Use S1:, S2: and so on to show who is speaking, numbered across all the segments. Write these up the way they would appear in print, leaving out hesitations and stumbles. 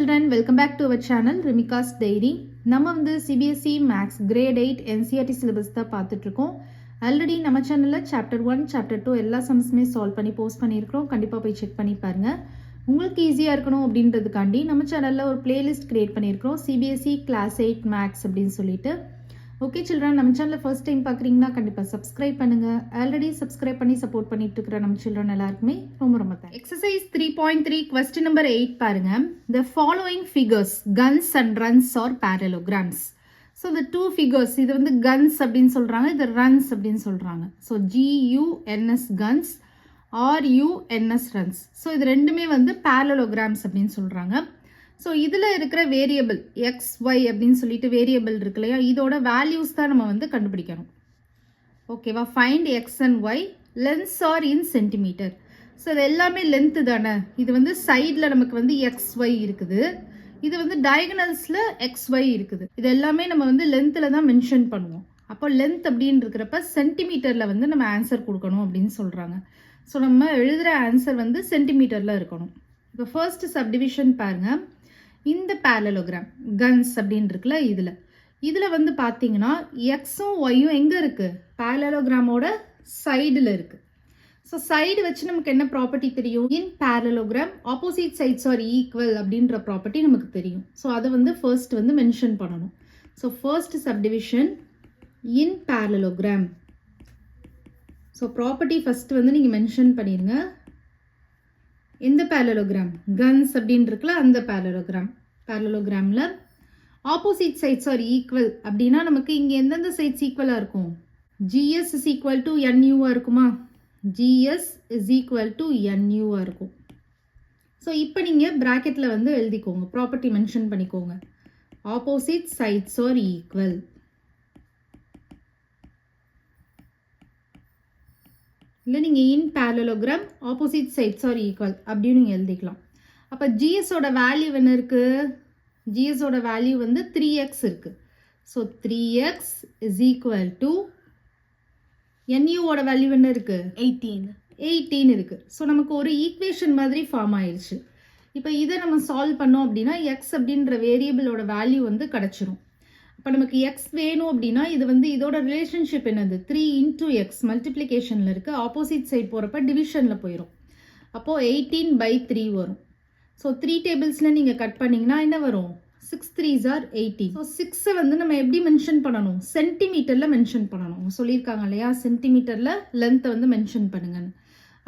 S1: children, welcome back to our channel Rimika's Diary. நம்ம வந்து CBSE Maths Grade 8 NCERT syllabus தான் பார்த்துட்டு இருக்கோம். ஆல்ரெடி நம்ம சேனல்ல Chapter 1, Chapter 2 எல்லா சம்ஸுமே சால்வ் பண்ணி போஸ்ட் பண்ணியிருக்கிறோம். கண்டிப்பாக போய் செக் பண்ணி பாருங்க. உங்களுக்கு ஈஸியாக இருக்கணும் அப்படின்றதுக்காண்டி நம்ம சேனலில் ஒரு பிளேலிஸ்ட் கிரியேட் பண்ணியிருக்கிறோம். CBSE Class 8 Maths அப்படின்னு சொல்லிட்டு. ஓகே சில்ட்ரன், நம்ம சேனலில் ஃபர்ஸ்ட் டைம் பார்க்குறீங்கன்னா கண்டிப்பாக சப்ஸ்கிரைப் பண்ணுங்கள். ஆல்ரெடி சப்ஸ்கிரைப் பண்ணி சப்போர்ட் பண்ணிட்டு இருக்கிற நம்ம சில்ட்ரன் எல்லாருக்குமே ரொம்ப ரொம்ப தேங்க்ஸ். எக்ஸசைஸ் 3.3 கொஸ்டின் நம்பர் 8 பாருங்க. The following figures guns and runs are parallelograms. So இந்த டூ ஃபிகர்ஸ், இது வந்து கன்ஸ் அப்படின்னு சொல்கிறாங்க, இது ரன்ஸ் அப்படின்னு சொல்கிறாங்க. So GUNS guns, RUNS runs. So இது ரெண்டுமே வந்து parallelograms அப்படின்னு சொல்கிறாங்க. ஸோ இதில் இருக்கிற வேரியபிள் XY அப்படின்னு சொல்லிட்டு வேரியபிள் இருக்கு இல்லையா, இதோட வேல்யூஸ் தான் நம்ம வந்து கண்டுபிடிக்கணும். ஓகேவா? Find X and Y, lengths are in centimetre. So இது எல்லாமே லென்த்து தானே. இது வந்து சைடில் நமக்கு வந்து XY இருக்குது, இது வந்து டயகனல்ஸில் XY இருக்குது. இது எல்லாமே நம்ம வந்து லென்த்தில் தான் மென்ஷன் பண்ணுவோம். அப்போ லென்த் அப்படின்னு இருக்கிறப்ப சென்டிமீட்டரில் வந்து நம்ம ஆன்சர் கொடுக்கணும் அப்படின்னு சொல்கிறாங்க. ஸோ நம்ம எழுதுகிற ஆன்சர் வந்து சென்டிமீட்டரில் இருக்கணும். இப்போ ஃபர்ஸ்ட் சப்டிவிஷன் பாருங்கள். இந்த parallelogram கன்ஸ் அப்படின்னு இருக்குல்ல, இதில் வந்து பார்த்தீங்கன்னா எக்ஸும் ஒய்யும் எங்கே இருக்குது? parallelogramோட சைடில் இருக்குது. ஸோ சைடு வச்சு நமக்கு என்ன ப்ராப்பர்ட்டி தெரியும்? In parallelogram opposite sides are equal அப்படின்ற ப்ராப்பர்ட்டி நமக்கு தெரியும். ஸோ அதை வந்து ஃபர்ஸ்ட் வந்து மென்ஷன் பண்ணணும். So first subdivision in parallelogram. So property first வந்து நீங்கள் மென்ஷன் பண்ணிடுங்க. எந்த parallelogram? கன்ஸ் அப்படின்னு இருக்குல்ல, அந்த parallelogramல ஆப்போசிட் சைட்ஸ் ஆர் ஈக்குவல் அப்படின்னா நமக்கு இங்கே எந்தெந்த சைட்ஸ் ஈக்குவலாக இருக்கும்? GS is equal to NU இருக்குமா? GS is equal to NU இருக்கும். ஸோ இப்போ நீங்கள் ப்ராக்கெட்டில் வந்து எழுதிக்கோங்க, ப்ராப்பர்ட்டி மென்ஷன் பண்ணிக்கோங்க. Opposite sides are equal. இல்லை நீங்கள் in parallelogram opposite sides are equal அப்படின்னு நீங்கள் எழுதிக்கலாம். அப்போ ஜிஎஸோட வேல்யூ என்ன இருக்குது? ஜிஎஸோட வேல்யூ வந்து 3x இருக்குது. So 3x is equal to NUவோட வேல்யூ என்ன இருக்குது? 18 இருக்குது. ஸோ நமக்கு ஒரு ஈக்குவேஷன் மாதிரி ஃபார்ம் ஆயிடுச்சு. இப்போ இதை நம்ம சால்வ் பண்ணோம் அப்படின்னா எக்ஸ் அப்படின்ற வேரியபிளோட வேல்யூ வந்து கிடச்சிரும். இப்போ நமக்கு எக்ஸ் வேணும் அப்படின்னா இது வந்து இதோட ரிலேஷன்ஷிப் என்னது? 3 into x மல்டிப்ளிகேஷனில் இருக்குது. ஆப்போசிட் சைட் போகிறப்ப டிவிஷனில் போயிடும். அப்போது 18/3 வரும். ஸோ 3 டேபிள்ஸில் நீங்கள் கட் பண்ணிங்கன்னா என்ன வரும்? 6 3s are 18. ஸோ 6 வந்து நம்ம எப்படி மென்ஷன் பண்ணணும்? சென்டிமீட்டரில் மென்ஷன் பண்ணணும். சொல்லியிருக்காங்க இல்லையா, சென்டிமீட்டரில் லென்த்தை வந்து மென்ஷன் பண்ணுங்கன்னு.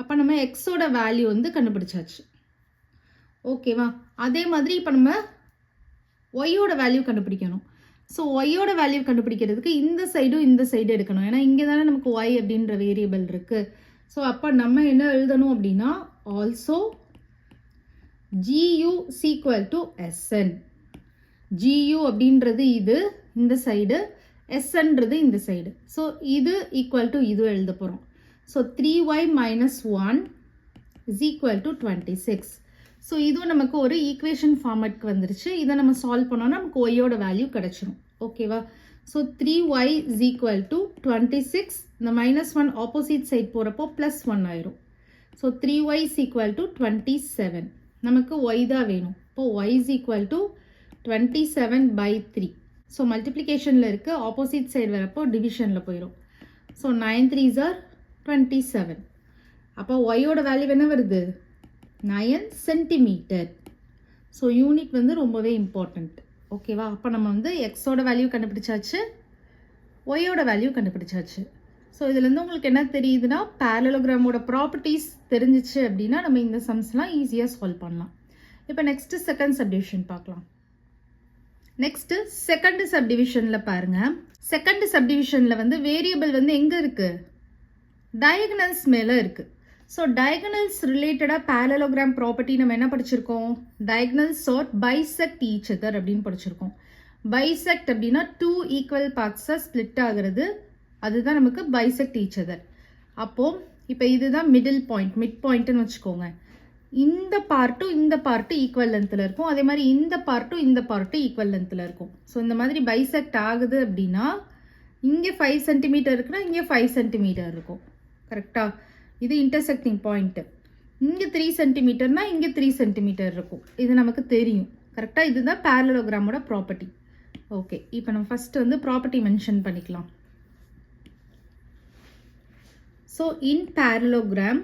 S1: அப்போ நம்ம எக்ஸோட வேல்யூ வந்து கண்டுபிடிச்சாச்சு. ஓகேவா? அதே மாதிரி இப்போ நம்ம ஒய்யோட வேல்யூ கண்டுபிடிக்கணும். ஸோ ஒய்யோட வேல்யூ கண்டுபிடிக்கிறதுக்கு இந்த சைடும் இந்த சைடு எடுக்கணும். ஏன்னா இங்கே தானே நமக்கு ஒய் அப்படின்ற வேரியபிள் இருக்குது. ஸோ அப்போ நம்ம என்ன எழுதணும் அப்படின்னா also GU equal to SN. GU அப்படின்றது இது இந்த சைடு, SNன்றது இந்த சைடு. ஸோ இது ஈக்குவல் டு இது எழுத போகிறோம். So 3y minus 1 is equal to 26. So இதுவும் நமக்கு ஒரு ஈக்குவேஷன் ஃபார்மேட்க்கு வந்துருச்சு. இதை நம்ம சால்வ் பண்ணோன்னா நமக்கு ஒய்யோட வேல்யூ கிடச்சிரும். ஓகேவா? So 3y is equal to 26. இந்த -1 ஆப்போசிட் சைட் போகிறப்போ +1 ஆயிரும். So 3y is equal to 27. நமக்கு y தான் வேணும். இப்போ y is equal to 27/3. So மல்டிப்ளிகேஷனில் இருக்குது, ஆப்போசிட் சைடு வரப்போ டிவிஷனில் போயிடும். So 9 3s are 27. அப்போ ஒய்யோட வேல்யூ என்ன வருது? 9 சென்டிமீட்டர். ஸோ யூனிட் வந்து ரொம்பவே இம்பார்ட்டண்ட். ஓகேவா? அப்போ நம்ம வந்து எக்ஸோட வேல்யூ கண்டுபிடிச்சாச்சு, ஒய்யோட வேல்யூ கண்டுபிடிச்சாச்சு. ஸோ இதுலேருந்து உங்களுக்கு என்ன தெரியுதுன்னா parallelogramோட ப்ராப்பர்ட்டிஸ் தெரிஞ்சிச்சு அப்படின்னா நம்ம இந்த சம்ஸ்லாம் ஈஸியாக சால்வ் பண்ணலாம். இப்போ நெக்ஸ்ட்டு செகண்ட் சப்டிவிஷன் பார்க்கலாம். நெக்ஸ்ட்டு செகண்ட் சப்டிவிஷனில் பாருங்கள். செகண்ட் சப்டிவிஷனில் வந்து வேரியபிள் வந்து எங்கே இருக்குது? டயகனல்ஸ் மேலே இருக்குது. ஸோ டயகனல்ஸ் ரிலேட்டடாக parallelogram ப்ராப்பர்ட்டி நம்ம என்ன படிச்சிருக்கோம்? Diagonals are bisect each other அப்படின்னு படிச்சிருக்கோம். பைசெக்ட் அப்படின்னா 2 ஈக்குவல் பார்ட்ஸாக ஸ்ப்ளிட் ஆகிறது, அதுதான் நமக்கு பைசெக்ட் ஈச் அதர். அப்போது இப்போ இதுதான் மிடில் பாயிண்ட், மிட் பாயிண்ட்னு வச்சுக்கோங்க. இந்த பார்ட்டும் இந்த பார்ட்டும் ஈக்குவல் லென்த்தில் இருக்கும், அதே மாதிரி இந்த பார்ட்டும் இந்த பார்ட்டும் ஈக்குவல் லென்த்தில் இருக்கும். ஸோ இந்த மாதிரி பைசெக்ட் ஆகுது அப்படின்னா இங்கே 5 சென்டிமீட்டர் இருக்குன்னா இங்கே 5 சென்டிமீட்டர் இருக்கும். கரெக்டாக? இது இன்டர்செக்டிங் பாயிண்ட்டு. இங்கே 3 சென்டிமீட்டர்னா இங்கே 3 சென்டிமீட்டர் இருக்கும். இது நமக்கு தெரியும். கரெக்டாக இதுதான் parallelogram-ஓட ப்ராப்பர்ட்டி. ஓகே, இப்போ நம்ம ஃபஸ்ட்டு வந்து ப்ராப்பர்ட்டி மென்ஷன் பண்ணிக்கலாம். So in parallelogram,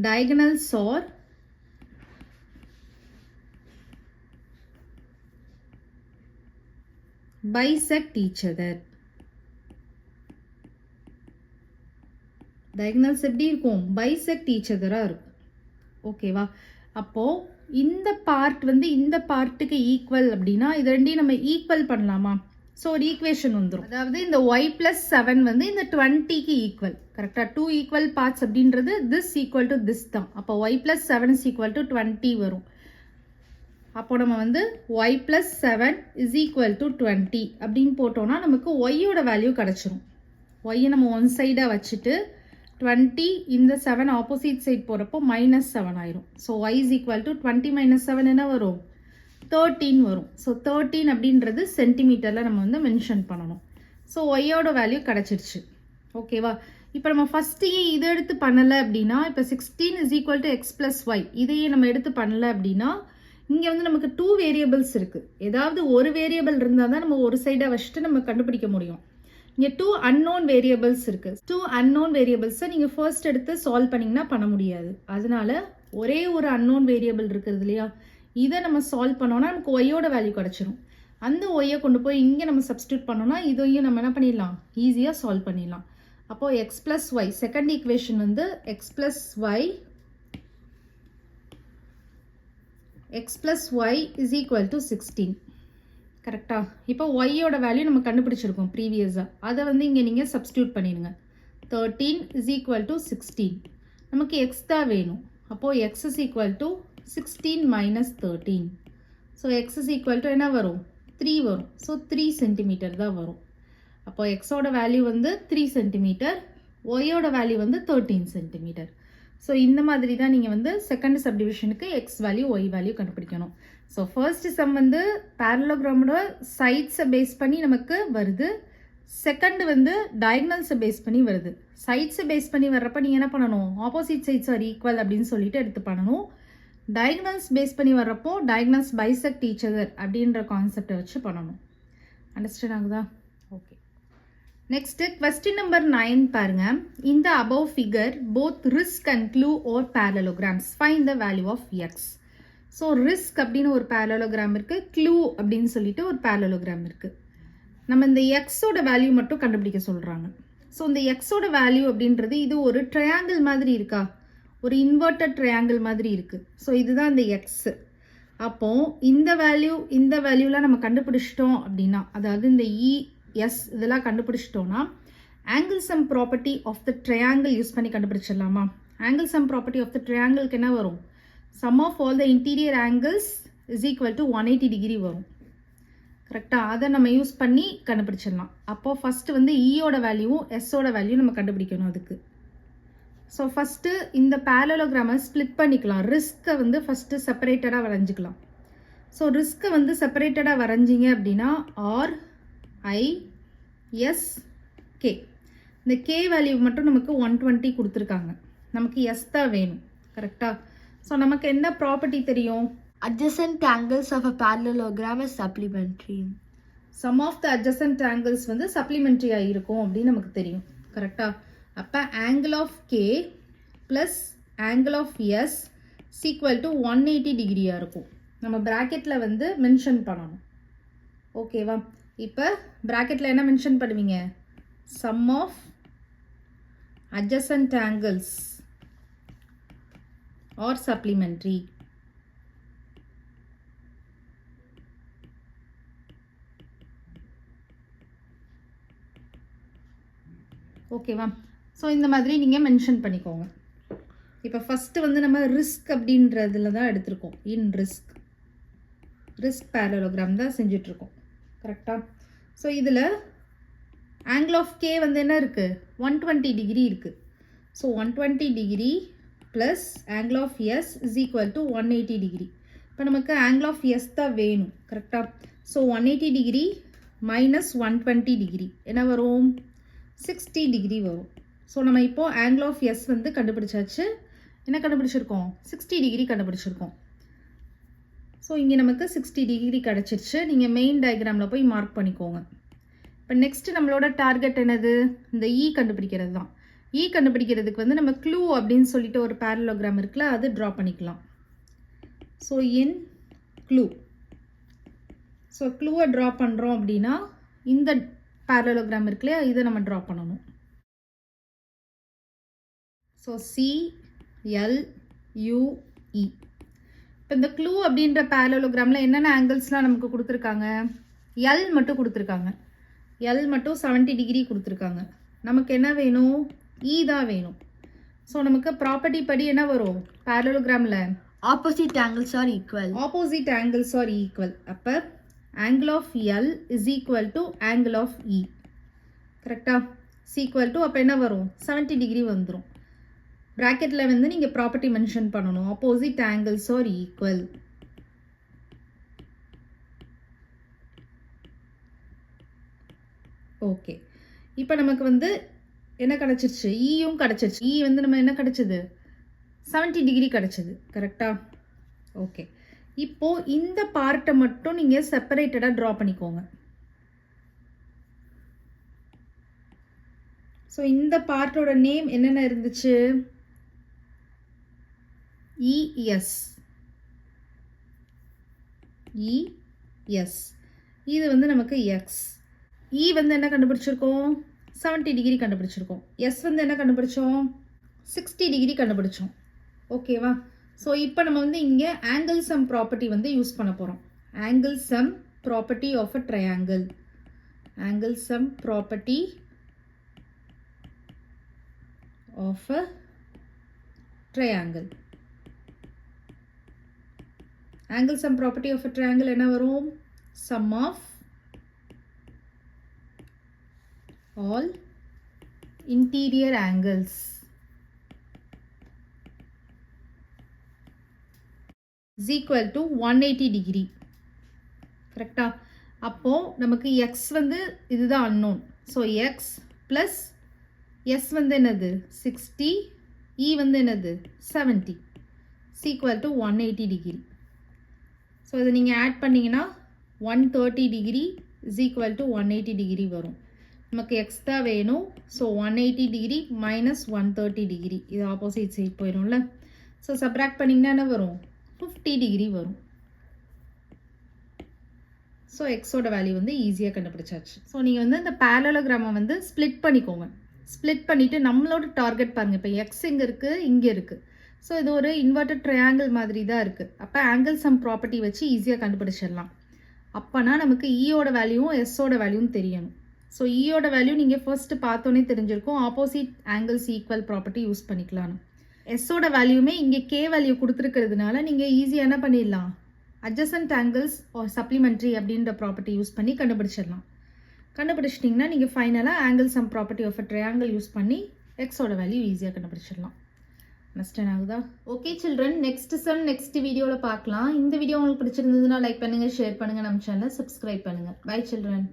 S1: diagonals are bisect each other. diagonals எப்படி இருக்கும்? bisect each other-ஆ இருக்கும். ஓகேவா? அப்போது இந்த பார்ட் வந்து இந்த பார்ட்டுக்கு ஈக்குவல் அப்படின்னா இது ரெண்டையும் நம்ம ஈக்குவல் பண்ணலாமா? ஸோ ஒரு ஈக்குவேஷன் வந்துடும். அதாவது இந்த y+7 வந்து இந்த 20க்கு ஈக்குவல். கரெக்டாக 2 ஈக்குவல் பார்ட்ஸ் அப்படின்றது திஸ் ஈக்குவல் டு திஸ் தான். அப்போ y+7 இஸ் ஈக்குவல் டு 20 வரும். அப்போ நம்ம வந்து y+7 இஸ் ஈக்குவல் டு 20 அப்படின்னு போட்டோம்னா நமக்கு ஒய்யோட வேல்யூ கிடச்சிரும். ஒய்யை நம்ம ஒன் சைடாக வச்சுட்டு 20 இந்த 7 ஆப்போசிட் சைட் போகிறப்போ -7 ஆயிரும். So y is equal to 20 - 7 என்ன வரும்? 13 வரும். ஸோ 13 அப்படின்றது சென்டிமீட்டரில் நம்ம வந்து மென்ஷன் பண்ணணும். ஸோ ஒய்யோட வேல்யூ கிடச்சிருச்சு. ஓகேவா? இப்போ நம்ம ஃபஸ்ட்டையே இதை எடுத்து பண்ணலை அப்படின்னா இப்போ 16 is equal to X plus Y இதையே நம்ம எடுத்து பண்ணலை அப்படின்னா இங்கே வந்து நமக்கு 2 வேரியபிள்ஸ் இருக்குது. ஏதாவது ஒரு வேரியபிள் இருந்தால் தான் நம்ம ஒரு சைடாக வச்சுட்டு நம்ம கண்டுபிடிக்க முடியும். இங்கே 2 unknown வேரியபிள்ஸ் இருக்குது. 2 unknown வேரியபிள்ஸை நீங்கள் ஃபர்ஸ்ட் எடுத்து சால்வ் பண்ணிங்கன்னா பண்ண முடியாது. அதனால ஒரே ஒரு unknown வேரியபிள் இருக்குது இல்லையா, இதை நம்ம சால்வ் பண்ணோன்னா நமக்கு ஒய்யோட வேல்யூ கிடச்சிரும். அந்த ஒய்யை கொண்டு போய் இங்கே நம்ம சப்ஸ்டியூட் பண்ணோன்னா இதையும் நம்ம என்ன பண்ணிடலாம்? ஈஸியாக சால்வ் பண்ணிடலாம். அப்போது x plus y second equation வந்து x plus y is equal to 16. கரெக்டாக? இப்போ ஒய்யோட வேல்யூ நம்ம கண்டுபிடிச்சிருக்கோம் ப்ரீவியஸாக. அதை வந்து இங்கே நீங்கள் சப்ஸ்டியூட் பண்ணிடுங்க. 13 இஸ் ஈக்குவல் டு 16. நமக்கு எக்ஸ் தான் வேணும். அப்போது X is equal to 16 - 13. So X is equal to என்ன வரும்? 3 வரும். ஸோ 3 சென்டிமீட்டர் தான் வரும். அப்போ எக்ஸோட வேல்யூ வந்து 3 சென்டிமீட்டர், ஒய்யோட வேல்யூ வந்து 13 சென்டிமீட்டர். ஸோ இந்த மாதிரி தான் நீங்கள் வந்து செகண்ட் சப்டிவிஷனுக்கு எக்ஸ் வேல்யூ ஒய் வேல்யூ கண்டுபிடிக்கணும். ஸோ ஃபர்ஸ்ட் சம் வந்து parallelogram-ஓட சைட்ஸை பேஸ் பண்ணி நமக்கு வருது. செகண்ட் வந்து டயகனல்ஸை பேஸ் பண்ணி வருது. சைட்ஸை பேஸ் பண்ணி வர்றப்ப நீங்கள் என்ன பண்ணணும்? ஆப்போசிட் சைட்ஸ் ஆர் ஈக்குவல் அப்படின்னு சொல்லிட்டு எடுத்து பண்ணணும். டயகனல்ஸ் பேஸ் பண்ணி வர்றப்போ டயகனல்ஸ் பைசெக்ட் ஈச் அதர் அப்படின்ற கான்செப்டை வச்சு பண்ணணும். அண்டர்ஸ்டாண்ட் ஆகுதா? ஓகே. நெக்ஸ்ட் கொஸ்டின் நம்பர் 9 பாருங்க. In the above figure both risk and clue or parallelograms. Find the value of x. So risk அப்படின்னு ஒரு parallelogram இருக்குது, க்ளூ அப்படின்னு சொல்லிட்டு ஒரு parallelogram இருக்குது. நம்ம இந்த எக்ஸோட வேல்யூ மட்டும் கண்டுபிடிக்க சொல்கிறாங்க. ஸோ இந்த எக்ஸோட வேல்யூ அப்படின்றது இது ஒரு ட்ரையாங்கிள் மாதிரி இருக்கா? ஒரு இன்வெர்டட் ட்ரையாங்கிள் மாதிரி இருக்குது. ஸோ இதுதான் இந்த எக்ஸு. அப்போது இந்த வேல்யூலாம் நம்ம கண்டுபிடிச்சிட்டோம் அப்படின்னா, அதாவது இந்த எஸ் இதெல்லாம் கண்டுபிடிச்சிட்டோன்னா angle sum property of the triangle use பண்ணி கண்டுபிடிச்சிடலாமா? Angle sum property of the ட்ரையாங்கிளுக்கு என்ன வரும்? Sum of all the interior angles is equal to 180 degree வரும். கரெக்டாக? அதை நம்ம யூஸ் பண்ணி கண்டுபிடிச்சிடலாம். அப்போது ஃபஸ்ட்டு வந்து ஈயோட வேல்யூவும் எஸ்ஸோட வேல்யூ நம்ம கண்டுபிடிக்கணும் அதுக்கு. ஸோ ஃபஸ்ட்டு இந்த parallelogram-ஐ ஸ்ப்ளிட் பண்ணிக்கலாம். ரிஸ்க்கை வந்து ஃபஸ்ட்டு செப்பரேட்டடாக வரைஞ்சிக்கலாம். ஸோ ரிஸ்க்கை வந்து செப்பரேட்டடாக வரைஞ்சிங்க அப்படின்னா RISK. இந்த கே வேல்யூ மட்டும் நமக்கு 120 கொடுத்துருக்காங்க. நமக்கு எஸ் தான் வேணும். கரெக்டாக? ஸோ நமக்கு என்ன ப்ராப்பர்ட்டி தெரியும்?
S2: Adjacent angles of a parallelogram is supplementary.
S1: Sum of the adjacent angles வந்து சப்ளிமெண்ட்ரியாக இருக்கும் அப்படின்னு நமக்கு தெரியும். கரெக்டாக? அப்போ angle of K plus angle of S equal to 180 டிகிரியாக இருக்கும். நம்ம ப்ராக்கெட்டில் வந்து மென்ஷன் பண்ணணும். ஓகேவா? இப்போ ப்ராக்கெட்டில் என்ன மென்ஷன் பண்ணுவீங்க? Sum of adjacent angles or supplementary. ஓகேவா? ஸோ இந்த மாதிரி நீங்கள் மென்ஷன் பண்ணிக்கோங்க. இப்போ ஃபஸ்ட்டு வந்து நம்ம ரிஸ்க் அப்படின்றதுல தான் எடுத்திருக்கோம். இன் ரிஸ்க் parallelogram தான் செஞ்சிட்ருக்கோம். கரெக்டாக? ஸோ இதில் ஆங்கிள் ஆஃப் கே வந்து என்ன இருக்குது? 120 டிகிரி இருக்குது. So 120 degree plus angle of S is equal to 180 degree. இப்போ நமக்கு ஆங்கிள் ஆஃப் எஸ் தான் வேணும். கரெக்டாக? ஸோ 180 டிகிரி மைனஸ் 120 டிகிரி என்ன வரும்? 60 டிகிரி வரும். ஸோ நம்ம இப்போது ஆங்கிள் ஆஃப் எஸ் வந்து கண்டுபிடிச்சாச்சு. என்ன கண்டுபிடிச்சிருக்கோம்? 60 டிகிரி கண்டுபிடிச்சிருக்கோம். ஸோ இங்கே நமக்கு 60 டிகிரி கிடச்சிருச்சு. நீங்கள் மெயின் டயக்ராமில் போய் மார்க் பண்ணிக்கோங்க. இப்போ நெக்ஸ்ட்டு நம்மளோட டார்கெட் என்னது? இந்த இ கண்டுபிடிக்கிறது தான். இ கண்டுபிடிக்கிறதுக்கு வந்து நம்ம க்ளூ அப்படின்னு சொல்லிட்டு ஒரு பேரலோகிராம் இருக்குல்ல, அது ட்ரா பண்ணிக்கலாம். ஸோ இன் க்ளூ, ஸோ க்ளூவை ட்ரா பண்ணுறோம் அப்படின்னா இந்த பேரலோகிராம் இருக்கு இல்லையா, இதை நம்ம ட்ரா பண்ணணும். So CLUE. இப்போ இந்த க்ளூ அப்படின்ற பேரலோகிராமில் என்னென்ன ஆங்கிள்ஸ்லாம் நமக்கு கொடுத்துருக்காங்க? எல் மட்டும் கொடுத்துருக்காங்க. எல் மட்டும் 70 டிகிரி கொடுத்துருக்காங்க. நமக்கு என்ன வேணும்? இ தான் வேணும். ஸோ நமக்கு ப்ராப்பர்ட்டி படி என்ன வரும் பேரலோகிராமில்?
S2: Opposite angles are equal.
S1: Opposite angles are equal. அப்போ angle of L is equal to angle of E. கரெக்டாக? ஈக்குவல் டு அப்போ என்ன வரும்? 70 டிகிரி வந்துடும். ப்ராக்கெட்டில் வந்து நீங்கள் ப்ராப்பர்ட்டி மென்ஷன் பண்ணணும். Opposite angles are equal. Okay, இப்போ நமக்கு வந்து என்ன கிடச்சிருச்சு? ஈயும் கிடச்சிருச்சு. இ வந்து நம்ம என்ன கிடச்சிது? 70 டிகிரி கிடச்சிது. கரெக்டாக? ஓகே, இப்போது இந்த பார்ட்டை மட்டும் நீங்கள் செப்பரேட்டடாக ட்ரா பண்ணிக்கோங்க. ஸோ இந்த பார்ட்டோட நேம் என்னென்ன இருந்துச்சு? ES. ES. இது வந்து நமக்கு எக்ஸ். இ வந்து என்ன கண்டுபிடிச்சிருக்கோம்? 70 டிகிரி கண்டுபிடிச்சிருக்கோம். எஸ் வந்து என்ன கண்டுபிடிச்சோம்? 60 டிகிரி கண்டுபிடிச்சோம். ஓகேவா? ஸோ இப்போ நம்ம வந்து இங்கே ஆங்கிள் சம் ப்ராப்பர்ட்டி வந்து யூஸ் பண்ண போகிறோம். Angle sum property of a triangle. Angle sum property of a triangle. Angle sum property of a triangle என்ன வரும்? Sum of all interior angles is equal to 180 degree. கரெக்டா? அப்போ நமக்கு x வந்து இதுதான் unknown. So x plus s வந்து என்னது? 60, e வந்து என்னது? 70 is equal to 180 degree. So இதை நீங்கள் ஆட் பண்ணிங்கன்னா 130 degree is equal to 180 degree வரும். நமக்கு எக்ஸ் தான் வேணும். ஸோ 180 டிகிரி மைனஸ் 130 டிகிரி, இது ஆப்போசிட் சைட் போயிடும்ல. ஸோ சப்ராக்ட் பண்ணிங்கன்னா என்ன வரும்? 50 டிகிரி வரும். ஸோ எக்ஸோட வேல்யூ வந்து ஈஸியாக கண்டுபிடிச்சாச்சு. ஸோ நீங்கள் வந்து இந்த பேரலோகிராமை வந்து ஸ்ப்ளிட் பண்ணிக்கோங்க. ஸ்ப்ளிட் பண்ணிவிட்டு நம்மளோட டார்கெட் பாருங்கள். இப்போ எக்ஸ் எங்கே இருக்குது? இங்கே இருக்குது. ஸோ இது ஒரு இன்வெர்டட் ட்ரையாங்கிள் மாதிரி தான் இருக்குது. அப்போ ஆங்கிள் சம் ப்ராப்பர்ட்டி வச்சு ஈஸியாக கண்டுபிடிச்சிடலாம். அப்போனா நமக்கு ஈயோட வேல்யூவும் எஸ்ஸோட வேல்யூவும் தெரியணும். ஸோ ஈயோட வேல்யூ நீங்கள் ஃபர்ஸ்ட் பார்த்தோன்னே தெரிஞ்சிருக்கும். Opposite angles equal property use பண்ணிக்கலாம். எஸ்ஸோட வேல்யூமே இங்கே கே வேல்யூ கொடுத்துருக்கிறதுனால நீங்கள் ஈஸியாக என்ன பண்ணிடலாம்? அட்ஜசன்ட் ஆங்கிள்ஸ் ஆர் சப்ளிமெண்ட்ரி அப்படின்ற ப்ராப்பர்ட்டி யூஸ் பண்ணி கண்டுபிடிச்சிடலாம். கண்டுபிடிச்சிட்டிங்கன்னா நீங்கள் ஃபைனலாக angle sum property of a triangle use பண்ணி எக்ஸோட வேல்யூ ஈஸியாக கண்டுபிடிச்சிடலாம். அண்டர்ஸ்டாண்ட் ஆகுதா? Okay children, next some next வீடியோவில் பார்க்கலாம். இந்த வீடியோ உங்களுக்கு பிடிச்சிருந்ததுன்னா லைக் பண்ணுங்கள், ஷேர் பண்ணுங்கள், நம்ம சேனலை சப்ஸ்கிரைப் பண்ணுங்கள். Bye children.